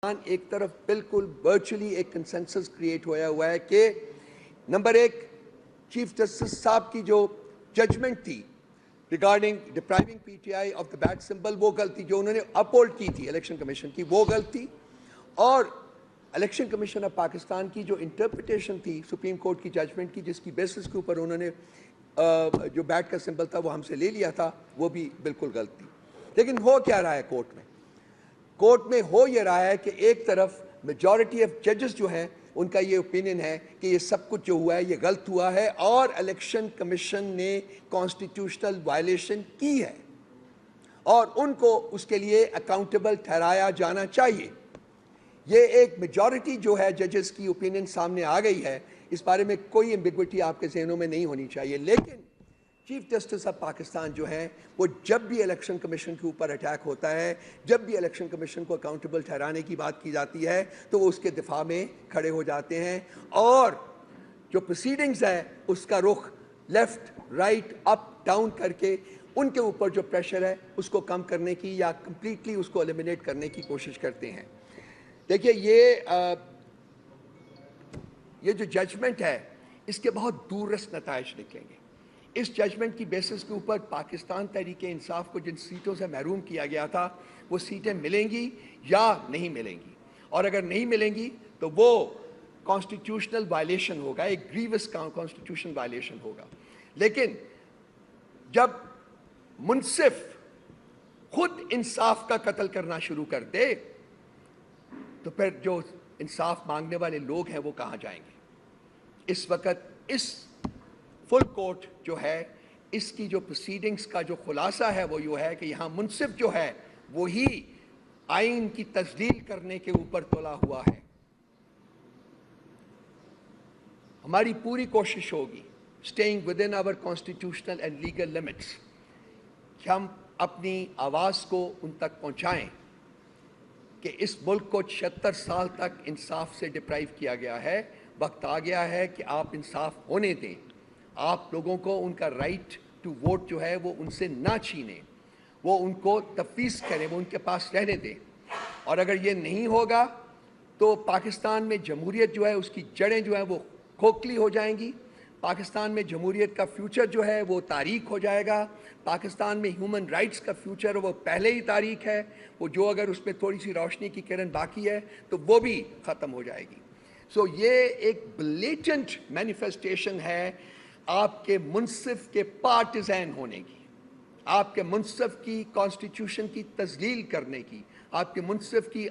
ایک طرف بالکل ورچولی ایک کنسنسس کریٹ ہوا ہے کہ نمبر ایک چیف جسٹس صاحب کی جو ججمنٹ تھی regarding depriving PTI of the bat دا بیٹ سمبل وہ غلطی جو انہوں نے اپہولڈ کی تھی الیکشن کمیشن کی وہ غلطی، اور الیکشن کمیشن آف پاکستان کی جو انٹرپریٹیشن تھی سپریم کورٹ کی ججمنٹ کی جس کی بیسس کے اوپر انہوں نے جو بیٹ کا سمبل تھا وہ ہم سے لے لیا تھا وہ بھی بالکل غلط تھی۔ لیکن ہو کیا رہا ہے کورٹ میں ہو یہ رہا ہے کہ ایک طرف میجورٹی آف ججز جو ہیں ان کا یہ اوپینین ہے کہ یہ سب کچھ جو ہوا ہے یہ غلط ہوا ہے اور الیکشن کمیشن نے کانسٹیٹیوشنل وائلیشن کی ہے اور ان کو اس کے لیے اکاؤنٹیبل ٹھہرایا جانا چاہیے۔ یہ ایک میجورٹی جو ہے ججز کی اوپینین سامنے آ گئی ہے، اس بارے میں کوئی ایمبیگوٹی آپ کے ذہنوں میں نہیں ہونی چاہیے۔ لیکن چیف جسٹس آف پاکستان جو ہیں وہ جب بھی الیکشن کمیشن کے اوپر اٹیک ہوتا ہے، جب بھی الیکشن کمیشن کو اکاؤنٹیبل ٹھہرانے کی بات کی جاتی ہے تو وہ اس کے دفاع میں کھڑے ہو جاتے ہیں اور جو پروسیڈنگز ہے اس کا رخ لیفٹ رائٹ اپ ڈاؤن کر کے ان کے اوپر جو پریشر ہے اس کو کم کرنے کی یا کمپلیٹلی اس کو ایلیمینیٹ کرنے کی کوشش کرتے ہیں۔ دیکھیے یہ جو ججمنٹ ہے اس کے بہت دور رس نتائج نکلیں گے۔ اس ججمنٹ کی بیسس کے اوپر پاکستان تحریک انصاف کو جن سیٹوں سے محروم کیا گیا تھا وہ سیٹیں ملیں گی یا نہیں ملیں گی، اور اگر نہیں ملیں گی تو وہ کانسٹیٹیوشنل وائلیشن ہوگا، ایک گریوس کانسٹیٹیوشن وائلیشن ہوگا۔ لیکن جب منصف خود انصاف کا قتل کرنا شروع کر دے تو پھر جو انصاف مانگنے والے لوگ ہیں وہ کہاں جائیں گے؟ اس وقت اس فل کورٹ جو ہے اس کی جو پروسیڈنگز کا جو خلاصہ ہے وہ یہ ہے کہ یہاں منصف جو ہے وہی آئین کی تجدید کرنے کے اوپر تلا ہوا ہے۔ ہماری پوری کوشش ہوگی staying with in our constitutional and legal limits کہ ہم اپنی آواز کو ان تک پہنچائیں کہ اس ملک کو 76 سال تک انصاف سے ڈپرائیو کیا گیا ہے، وقت آ گیا ہے کہ آپ انصاف ہونے دیں، آپ لوگوں کو ان کا رائٹ ٹو ووٹ جو ہے وہ ان سے نہ چھینیں، وہ ان کو تفویض کریں، وہ ان کے پاس رہنے دیں۔ اور اگر یہ نہیں ہوگا تو پاکستان میں جمہوریت جو ہے اس کی جڑیں جو ہیں وہ کھوکھلی ہو جائیں گی، پاکستان میں جمہوریت کا فیوچر جو ہے وہ تاریک ہو جائے گا، پاکستان میں ہیومن رائٹس کا فیوچر وہ پہلے ہی تاریک ہے، وہ جو اگر اس میں تھوڑی سی روشنی کی کرن باقی ہے تو وہ بھی ختم ہو جائے گی۔ سو یہ ایک بلیٹنٹ مینیفیسٹیشن ہے آپ کے منصف کے پارٹیزین ہونے کی، آپ کے منصف کی کانسٹیٹیوشن کی تذلیل کرنے کی، آپ کے منصف کی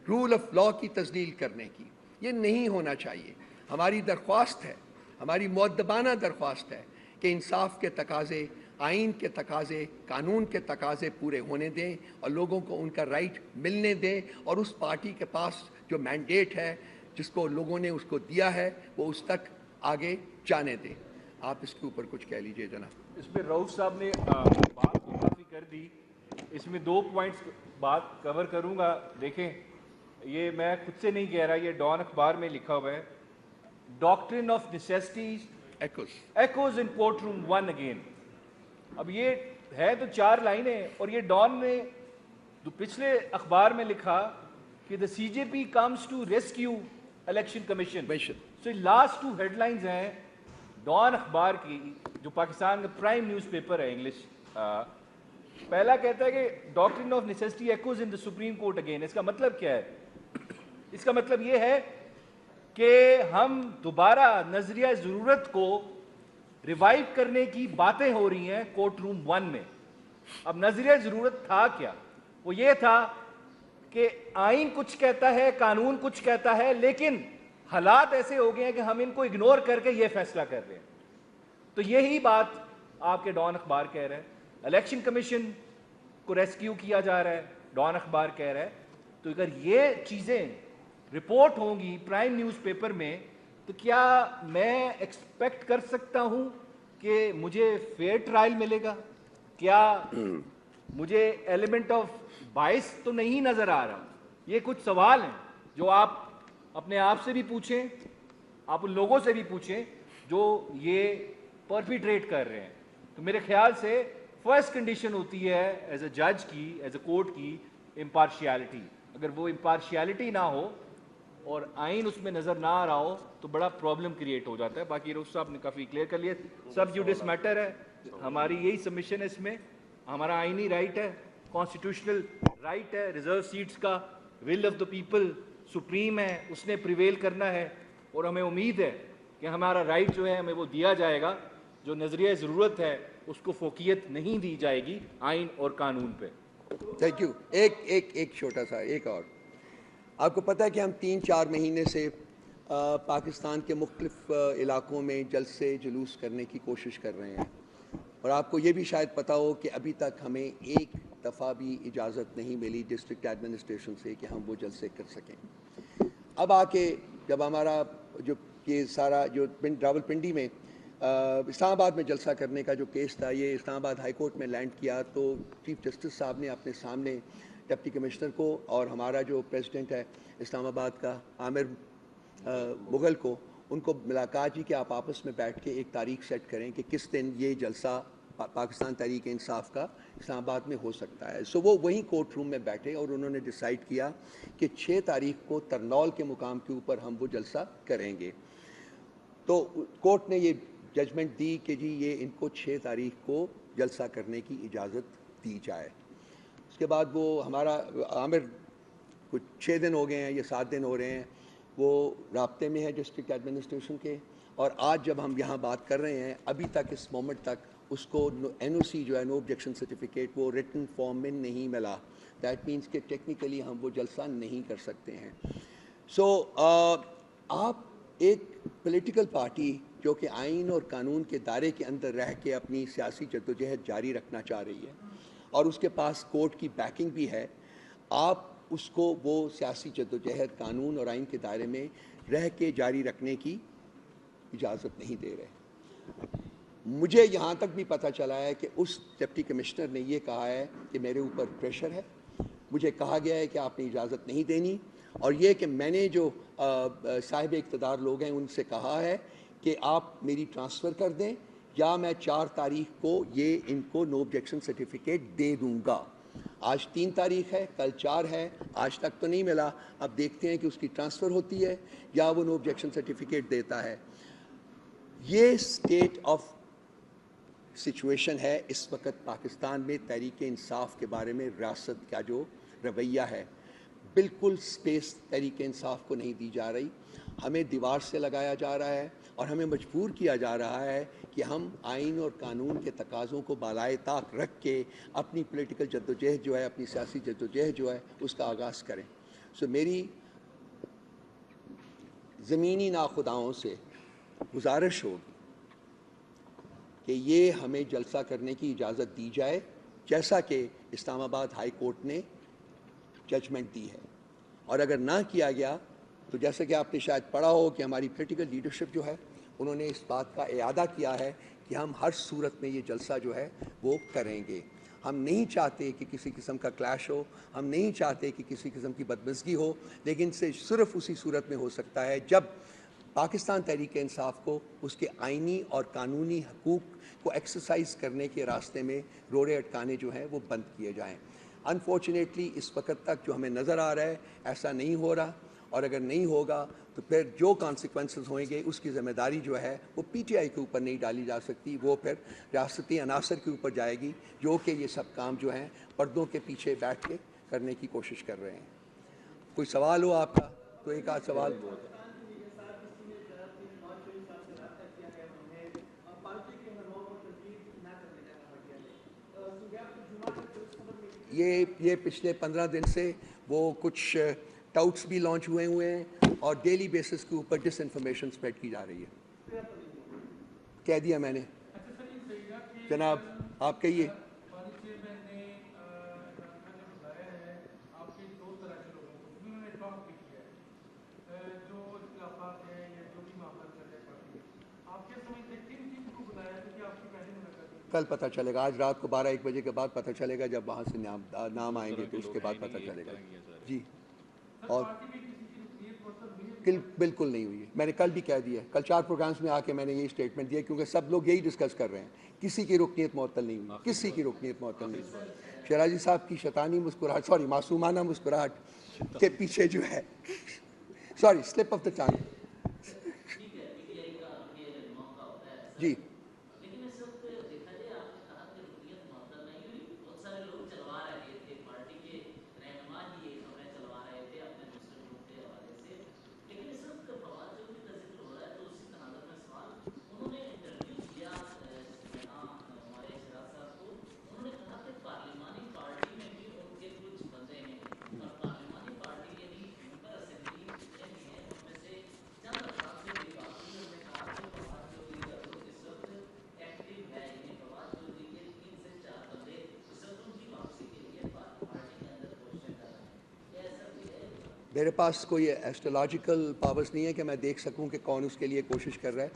رول آف لاء کی تذلیل کرنے کی۔ یہ نہیں ہونا چاہیے۔ ہماری درخواست ہے، ہماری مؤدبانہ درخواست ہے کہ انصاف کے تقاضے، آئین کے تقاضے، قانون کے تقاضے پورے ہونے دیں اور لوگوں کو ان کا رائٹ ملنے دیں، اور اس پارٹی کے پاس جو مینڈیٹ ہے جس کو لوگوں نے اس کو دیا ہے وہ اس تک آگے جانے دیں۔ آپ اس کے اوپر کچھ کہہ لیجئے جناب۔ اس پہ رؤف صاحب نے بات تو کافی کر دی، اس میں 2 پوائنٹس بات کور کروں گا۔ دیکھیں یہ میں خود سے نہیں کہہ رہا، یہ ڈان اخبار میں لکھا ہوا ہے، ڈاکٹرن of necessities equals in court room 1 again. اب یہ ہے تو 4 لائنیں، اور یہ ڈان نے پچھلے اخبار میں لکھا کہ the CJP comes to rescue election commission. So last 2 headlines ہیں ڈان اخبار کی جو پاکستان کا پرائم نیوز پیپر ہے انگلش۔ پہلا کہتا ہے کہ doctrine of necessity echoes in the supreme court again. اس کا مطلب کیا ہے؟ اس کا مطلب یہ ہے کہ ہم دوبارہ نظریہ ضرورت کو ریوائیو کرنے کی باتیں ہو رہی ہیں کورٹ روم 1 میں۔ اب نظریہ ضرورت تھا کیا؟ وہ یہ تھا کہ آئین کچھ کہتا ہے، قانون کچھ کہتا ہے، لیکن حالات ایسے ہو گئے ہیں کہ ہم ان کو اگنور کر کے یہ فیصلہ کر رہے ہیں۔ تو یہی بات آپ کے ڈان اخبار کہہ رہا ہے، الیکشن کمیشن کو ریسکیو کیا جا رہا ہے، ڈان اخبار کہہ رہا ہے۔ تو اگر یہ چیزیں رپورٹ ہوں گی پرائم نیوز پیپر میں تو کیا میں ایکسپیکٹ کر سکتا ہوں کہ مجھے فیئر ٹرائل ملے گا؟ کیا مجھے ایلیمنٹ آف بائس تو نہیں نظر آ رہا؟ یہ کچھ سوال ہیں جو آپ اپنے آپ سے بھی پوچھیں، آپ ان لوگوں سے بھی پوچھیں جو یہ پرپیٹریٹ کر رہے ہیں۔ تو میرے خیال سے فرسٹ کنڈیشن ہوتی ہے ایز اے جج کی، ایز اے کورٹ کی، امپارشیلٹی۔ اگر وہ امپارشیلٹی نہ ہو اور آئین اس میں نظر نہ آ رہا ہو تو بڑا پرابلم کریٹ ہو جاتا ہے. باقی روز صاحب نے کافی کلیئر کر لیا. سب جوڈس میٹر ہے, ہماری یہی سبمیشن ہے. اس میں ہمارا آئینی رائٹ ہے, کانسٹیٹیوشنل رائٹ ہے, ریزرو سیٹس کا will of the people supreme ہے, اس نے پریویل کرنا ہے, اور ہمیں امید ہے کہ ہمارا رائٹ جو ہے ہمیں وہ دیا جائے گا. جو نظریہ ضرورت ہے اس کو فوقیت نہیں دی جائے گی آئین اور قانون پہ. Thank you. ایک چھوٹا سا ایک اور, آپ کو پتہ ہے کہ ہم 3-4 مہینے سے پاکستان کے مختلف علاقوں میں جلسے جلوس کرنے کی کوشش کر رہے ہیں, اور آپ کو یہ بھی شاید پتہ ہو کہ ابھی تک ہمیں ایک دفعہ بھی اجازت نہیں ملی ڈسٹرکٹ ایڈمنسٹریشن سے کہ ہم وہ جلسے کر سکیں. اب آ کے جب ہمارا جو یہ سارا جو راولپنڈی میں اسلام آباد میں جلسہ کرنے کا جو کیس تھا, یہ اسلام آباد ہائی کورٹ میں لینڈ کیا, تو چیف جسٹس صاحب نے اپنے سامنے ڈپٹی کمشنر کو اور ہمارا جو پریزیڈنٹ ہے اسلام آباد کا عامر مغل کو, ان کو ملاقات جی کہ آپ آپس میں بیٹھ کے ایک تاریخ سیٹ کریں کہ کس دن یہ جلسہ پاکستان تحریک انصاف کا اسلام آباد میں ہو سکتا ہے. سو وہ وہیں کورٹ روم میں بیٹھے اور انہوں نے ڈیسائیڈ کیا کہ 6 تاریخ کو ترنول کے مقام کے اوپر ہم وہ جلسہ کریں گے. تو کورٹ نے یہ ججمنٹ دی کہ جی یہ ان کو 6 تاریخ کو جلسہ کرنے کی اجازت دی جائے. اس کے بعد وہ ہمارا عامر کچھ 6 دن ہو گئے ہیں یا 7 دن ہو رہے ہیں, وہ رابطے میں ہے ڈسٹرکٹ ایڈمنسٹریشن کے, اور آج جب ہم یہاں بات کر رہے ہیں ابھی تک اس مومنٹ تک اس کو این او سی جو ہے نو آبجیکشن سرٹیفکیٹ وہ ریٹن فارم میں نہیں ملا. دیٹ مینس کہ ٹیکنیکلی ہم وہ جلسہ نہیں کر سکتے ہیں. سو آپ ایک پولیٹیکل پارٹی جو کہ آئین اور قانون کے دائرے کے اندر رہ کے اپنی سیاسی جدوجہد جاری رکھنا چاہ رہی ہے اور اس کے پاس کورٹ کی بیکنگ بھی ہے, آپ اس کو وہ سیاسی جدوجہد قانون اور آئین کے دائرے میں رہ کے جاری رکھنے کی اجازت نہیں دے رہے. مجھے یہاں تک بھی پتہ چلا ہے کہ اس ڈپٹی کمشنر نے یہ کہا ہے کہ میرے اوپر پریشر ہے, مجھے کہا گیا ہے کہ آپ نے اجازت نہیں دینی, اور یہ کہ میں نے جو صاحب اقتدار لوگ ہیں ان سے کہا ہے کہ آپ میری ٹرانسفر کر دیں یا میں 4 تاریخ کو یہ ان کو نو آبجیکشن سرٹیفکیٹ دے دوں گا. آج 3 تاریخ ہے, کل 4 ہے, آج تک تو نہیں ملا. اب دیکھتے ہیں کہ اس کی ٹرانسفر ہوتی ہے یا وہ نو آبجیکشن سرٹیفکیٹ دیتا ہے. یہ اسٹیٹ آف سچویشن ہے اس وقت پاکستان میں تحریک انصاف کے بارے میں. ریاست کا جو رویہ ہے بالکل سپیس تحریک انصاف کو نہیں دی جا رہی, ہمیں دیوار سے لگایا جا رہا ہے اور ہمیں مجبور کیا جا رہا ہے کہ ہم آئین اور قانون کے تقاضوں کو بالائے طاق رکھ کے اپنی پولیٹیکل جدوجہد جو ہے, اپنی سیاسی جدوجہد جو ہے اس کا آغاز کریں. سو میری زمینی ناخداؤں سے گزارش ہوگی کہ یہ ہمیں جلسہ کرنے کی اجازت دی جائے جیسا کہ اسلام آباد ہائی کورٹ نے ججمنٹ دی ہے. اور اگر نہ کیا گیا تو جیسا کہ آپ نے شاید پڑھا ہو کہ ہماری پولیٹیکل لیڈرشپ جو ہے انہوں نے اس بات کا اعادہ کیا ہے کہ ہم ہر صورت میں یہ جلسہ جو ہے وہ کریں گے. ہم نہیں چاہتے کہ کسی قسم کا کلیش ہو, ہم نہیں چاہتے کہ کسی قسم کی بدمزگی ہو, لیکن سے صرف اسی صورت میں ہو سکتا ہے جب پاکستان تحریک انصاف کو اس کے آئینی اور قانونی حقوق کو ایکسرسائز کرنے کے راستے میں روڑے اٹکانے جو ہیں وہ بند کیے جائیں. انفارچونیٹلی اس وقت تک جو ہمیں نظر آ رہا ہے ایسا نہیں ہو رہا, اور اگر نہیں ہوگا تو پھر جو کانسیکوینسز ہوئیں گے اس کی ذمہ داری جو ہے وہ پی ٹی آئی کے اوپر نہیں ڈالی جا سکتی, وہ پھر ریاستی عناصر کے اوپر جائے گی جو کہ یہ سب کام جو ہیں پردوں کے پیچھے بیٹھ کے کرنے کی کوشش کر رہے ہیں. کوئی سوال ہو آپ کا تو ایک آدھ سوال. یہ پچھلے 15 دن سے وہ کچھ ٹاؤٹس بھی لانچ ہوئے ہیں اور ڈیلی بیسس کے اوپر ڈس انفارمیشن اسپریڈ کی جا رہی ہے. کہہ دیا میں نے. جناب آپ کہیے. کل پتہ چلے گا, آج رات کو 12-1 بجے کے بعد پتہ چلے گا, جب وہاں سے نام آئیں گے تو اس کے بعد پتہ چلے گا. جی. اور بالکل نہیں ہوئی ہے. میں نے کل بھی کہہ دیا ہے, کل 4 پروگرامز میں آ کے میں نے یہی اسٹیٹمنٹ دیا, کیونکہ سب لوگ یہی ڈسکس کر رہے ہیں. کسی کی رکنیت معطل نہیں ہوئی, کسی کی رکنیت معطل نہیں ہوئی. شیرازی صاحب کی شیطانی مسکراہٹ, سوری معصومانہ مسکراہٹ کے پیچھے جو ہے, سوری سلپ آف دا ٹنگ. جی میرے پاس کوئی ایسٹرولوجیکل پاورز نہیں ہے کہ میں دیکھ سکوں کہ کون اس کے لیے کوشش کر رہا ہے.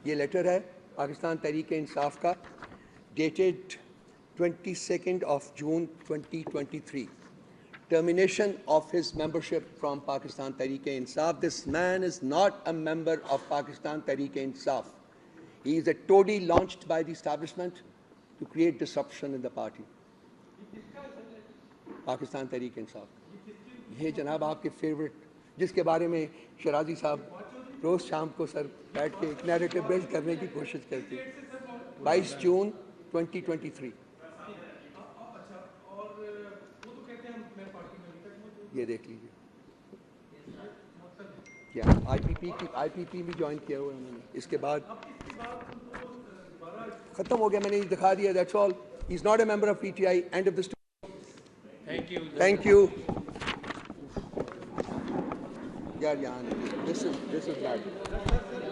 یہ لیٹر ہے پاکستان تحریک انصاف کا, dated 22 June 2023. Termination of his membership from Pakistan Tehreek-e-Insaf. This man is not a member of Pakistan Tehreek-e-Insaf. He is a toady launched by the establishment to create disruption in the party. Pakistan Tehreek Insaf, یہ جناب آپ کے favourite, جس کے بارے میں شیرازی صاحب روز شام کو سر بیٹھ کے ایک نیریٹو بلڈ کرنے کی کوشش کرتے ہیں. 22 June 2023. یہ دیکھ لیجیے, کیا آئی پی پی بھی جوائن کیا ہوا ہے انہوں نے. اس کے بعد ختم ہو گیا, میں نے دکھا دیا, that's all. He is not a member of P of I. And of the story. Thank you یار. یہاں دس از بیڈ.